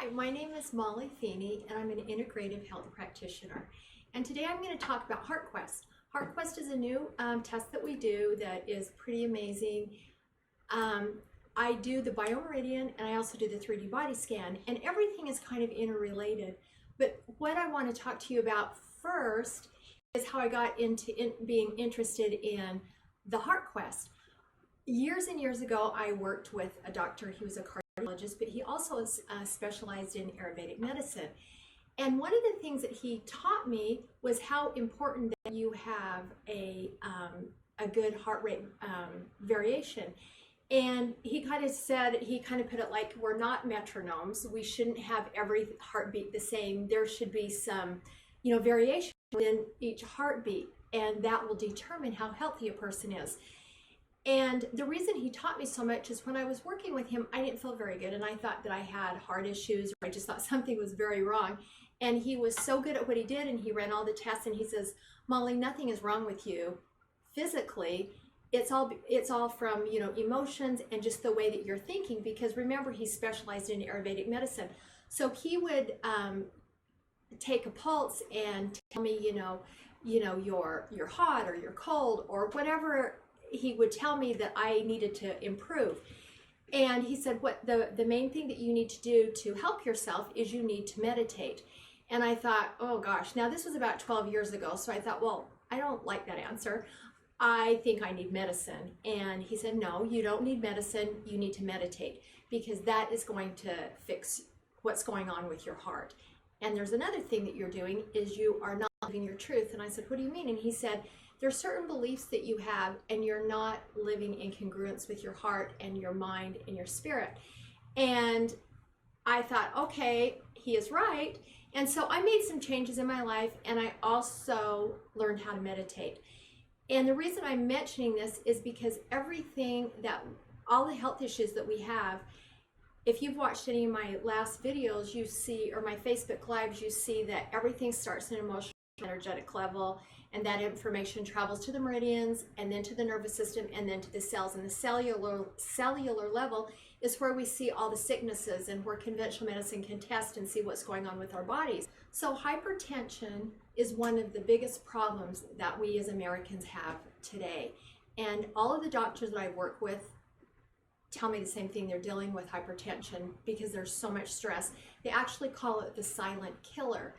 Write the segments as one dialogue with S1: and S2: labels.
S1: Hi, my name is Molly Fini, and I'm an integrative health practitioner. And today I'm going to talk about HeartQuest. HeartQuest is a new test that we do that is pretty amazing. I do the biomeridian, and I also do the 3D body scan, and everything is kind of interrelated. But what I want to talk to you about first is how I got into being interested in the HeartQuest. Years and years ago, I worked with a doctor. He was a cardiologist, but he also specialized in Ayurvedic medicine. And one of the things that he taught me was how important that you have a good heart rate variation. And he kind of said, he kind of put it like, we're not metronomes. We shouldn't have every heartbeat the same. There should be some, variation within each heartbeat, and that will determine how healthy a person is. And the reason he taught me so much is when I was working with him, I didn't feel very good. And I thought that I had heart issues, or I just thought something was very wrong. And he was so good at what he did, and he ran all the tests, and he says, Molly, nothing is wrong with you physically. It's all from, emotions and just the way that you're thinking, because remember, he specialized in Ayurvedic medicine. So he would take a pulse and tell me, you're hot or you're cold or whatever. He would tell me that I needed to improve. And he said, what the main thing that you need to do to help yourself is you need to meditate. And I thought, oh gosh, now this was about 12 years ago. So I thought, well, I don't like that answer. I think I need medicine. And he said, no, you don't need medicine. You need to meditate, because that is going to fix what's going on with your heart. And there's another thing that you're doing is you are not living your truth. And I said, what do you mean? And he said, there's certain beliefs that you have, and you're not living in congruence with your heart and your mind and your spirit. And I thought, okay, he is right. And so I made some changes in my life, and I also learned how to meditate. And the reason I'm mentioning this is because all the health issues that we have, if you've watched any of my last videos, you see, or my Facebook Lives, you see that everything starts in an emotional, energetic level, and that information travels to the meridians, and then to the nervous system, and then to the cells. And the cellular level is where we see all the sicknesses, and where conventional medicine can test and see what's going on with our bodies. So hypertension is one of the biggest problems that we as Americans have today. And all of the doctors that I work with tell me the same thing. They're dealing with hypertension because there's so much stress. They actually call it the silent killer.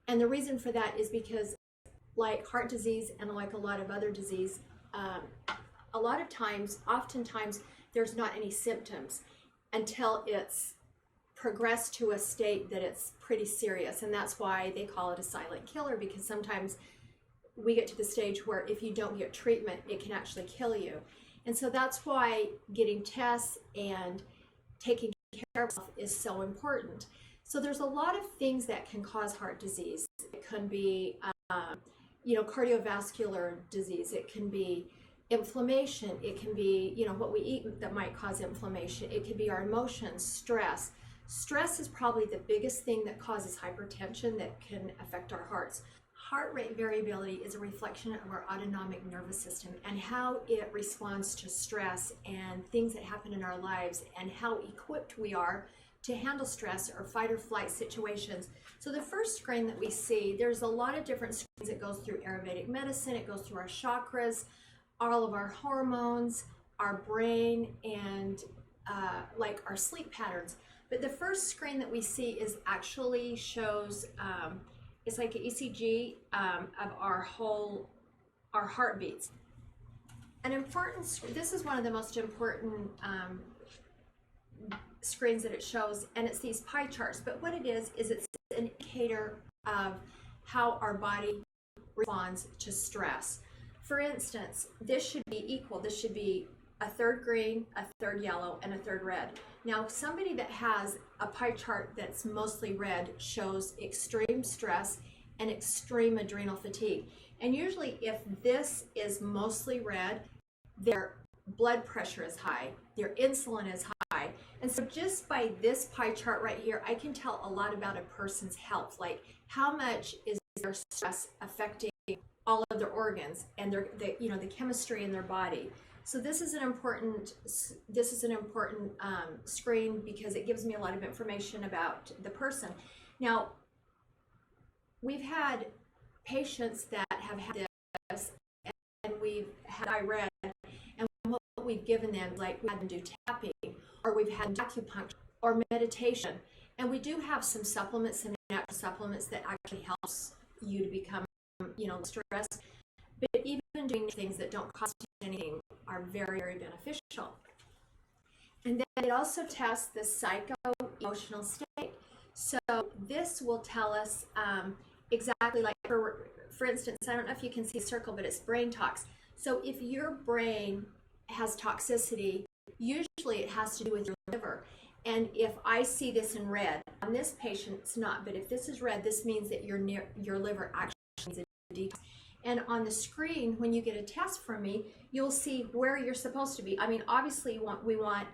S1: And the reason for that is because, like heart disease and like a lot of other disease, oftentimes there's not any symptoms until it's progressed to a state that it's pretty serious. And that's why they call it a silent killer, because sometimes we get to the stage where if you don't get treatment, it can actually kill you. And so that's why getting tests and taking care of yourself is so important. So there's a lot of things that can cause heart disease. It can be cardiovascular disease. It can be inflammation. It can be, what we eat that might cause inflammation. It could be our emotions, stress. Stress is probably the biggest thing that causes hypertension that can affect our hearts. Heart rate variability is a reflection of our autonomic nervous system and how it responds to stress and things that happen in our lives, and how equipped we are to handle stress or fight or flight situations. So the first screen that we see, there's a lot of different screens. It goes through Ayurvedic medicine, it goes through our chakras, all of our hormones, our brain, and like our sleep patterns. But the first screen that we see is actually shows, it's like an ECG of our heartbeats. This is one of the most important screens that it shows, and it's these pie charts. But what it is it's an indicator of how our body responds to stress. For instance, this should be equal. This should be a third green, a third yellow, and a third red. Now, somebody that has a pie chart that's mostly red shows extreme stress and extreme adrenal fatigue. And usually if this is mostly red, their blood pressure is high, their insulin is high. And so just by this pie chart right here, I can tell a lot about a person's health, like how much is their stress affecting all of their organs and the chemistry in their body. So this is an important screen because it gives me a lot of information about the person. Now, we've had patients that have had this, and I read, and what we've given them, like we had them do tapping, or we've had acupuncture or meditation, and we do have some supplements and natural supplements that actually helps you to become, stressed. But even doing things that don't cost you anything are very, very beneficial. And then it also tests the psycho-emotional state. So this will tell us exactly, like for instance, I don't know if you can see a circle, but it's brain tox. So if your brain has toxicity, usually it has to do with your liver. And if I see this in red, on this patient it's not, but if this is red, this means that your liver actually needs a detox. And on the screen, when you get a test from me, you'll see where you're supposed to be. I mean, obviously we want,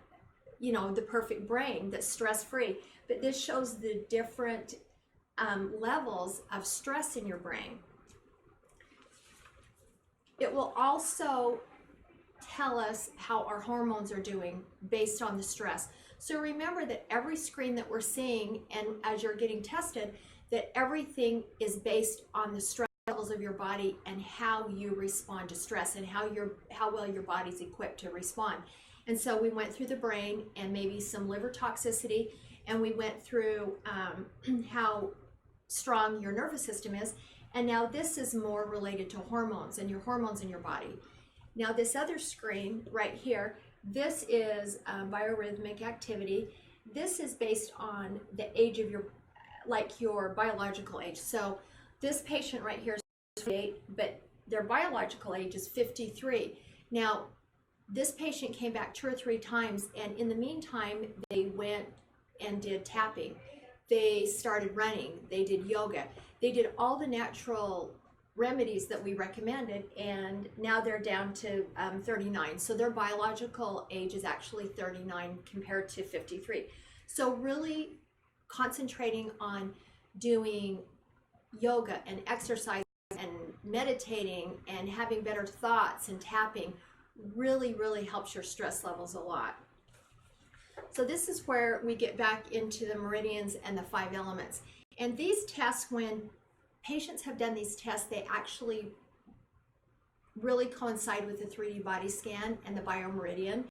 S1: the perfect brain that's stress-free, but this shows the different levels of stress in your brain. It will also tell us how our hormones are doing based on the stress. So remember that every screen that we're seeing, and as you're getting tested, that everything is based on the stress levels of your body and how you respond to stress and how well your body's equipped to respond. And so we went through the brain and maybe some liver toxicity, and we went through how strong your nervous system is. And now this is more related to hormones and your hormones in your body. Now this other screen right here, this is biorhythmic activity. This is based on the age of your biological age. So this patient right here is 48, but their biological age is 53. Now, this patient came back 2 or 3 times, and in the meantime, they went and did tapping. They started running. They did yoga. They did all the natural remedies that we recommended, and now they're down to 39. So their biological age is actually 39 compared to 53. So really concentrating on doing yoga and exercise and meditating and having better thoughts and tapping really, really helps your stress levels a lot. So this is where we get back into the meridians and the 5 elements. And these tests, when patients have done these tests, they actually really coincide with the 3D body scan and the biomeridian.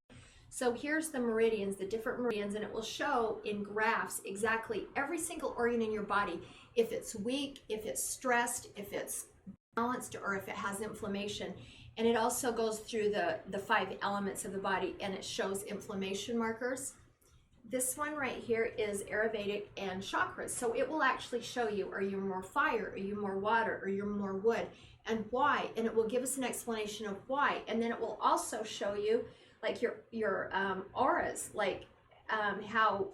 S1: So here's the meridians, the different meridians, and it will show in graphs exactly every single organ in your body, if it's weak, if it's stressed, if it's balanced, or if it has inflammation. And it also goes through the 5 elements of the body, and it shows inflammation markers. This one right here is Ayurvedic and chakras. So it will actually show you, are you more fire, are you more water, are you more wood, and why. And it will give us an explanation of why. And then it will also show you like your auras, like how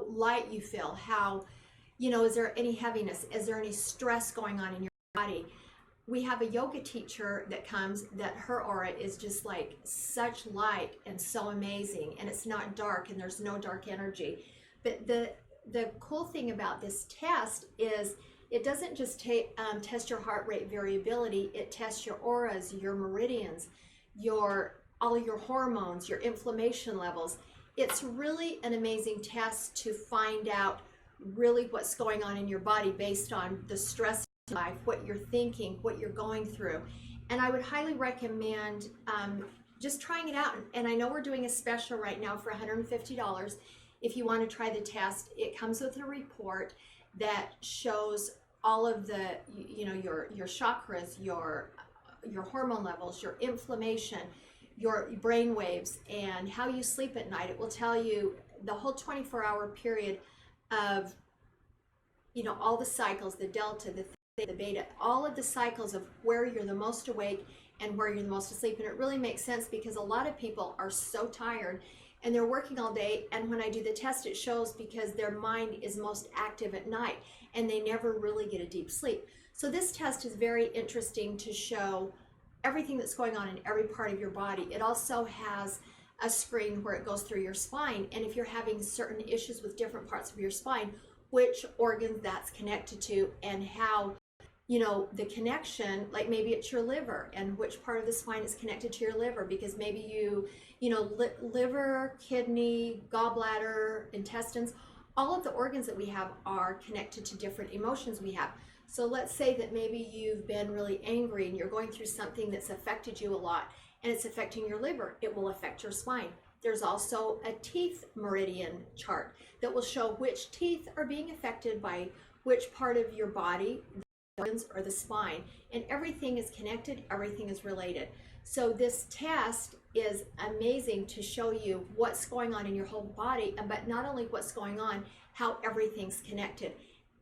S1: light you feel, how, is there any heaviness, is there any stress going on in your body. We have a yoga teacher that comes, that her aura is just like such light and so amazing, and it's not dark and there's no dark energy. But the cool thing about this test is it doesn't just test your heart rate variability, it tests your auras, your meridians, all your hormones, your inflammation levels. It's really an amazing test to find out really what's going on in your body based on the stress life, what you're thinking, what you're going through. And I would highly recommend just trying it out. And I know we're doing a special right now for $150 if you want to try the test. It comes with a report that shows all of the, your chakras, your hormone levels, your inflammation, your brain waves, and how you sleep at night. It will tell you the whole 24-hour period of, all the cycles, the delta, the theta, the beta, all of the cycles of where you're the most awake and where you're the most asleep. And it really makes sense because a lot of people are so tired and they're working all day, and when I do the test, it shows because their mind is most active at night and they never really get a deep sleep. So this test is very interesting to show everything that's going on in every part of your body. It also has a screen where it goes through your spine, and if you're having certain issues with different parts of your spine, which organs that's connected to and how you know, the connection, like maybe it's your liver and which part of the spine is connected to your liver, because maybe you know, liver, kidney, gallbladder, intestines, all of the organs that we have are connected to different emotions we have. So let's say that maybe you've been really angry and you're going through something that's affected you a lot and it's affecting your liver. It will affect your spine. There's also a teeth meridian chart that will show which teeth are being affected by which part of your body, the organs or the spine, and everything is connected, everything is related. So this test is amazing to show you what's going on in your whole body, but not only what's going on, how everything's connected.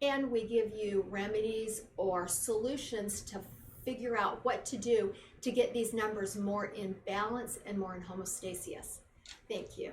S1: And we give you remedies or solutions to figure out what to do to get these numbers more in balance and more in homeostasis. Thank you.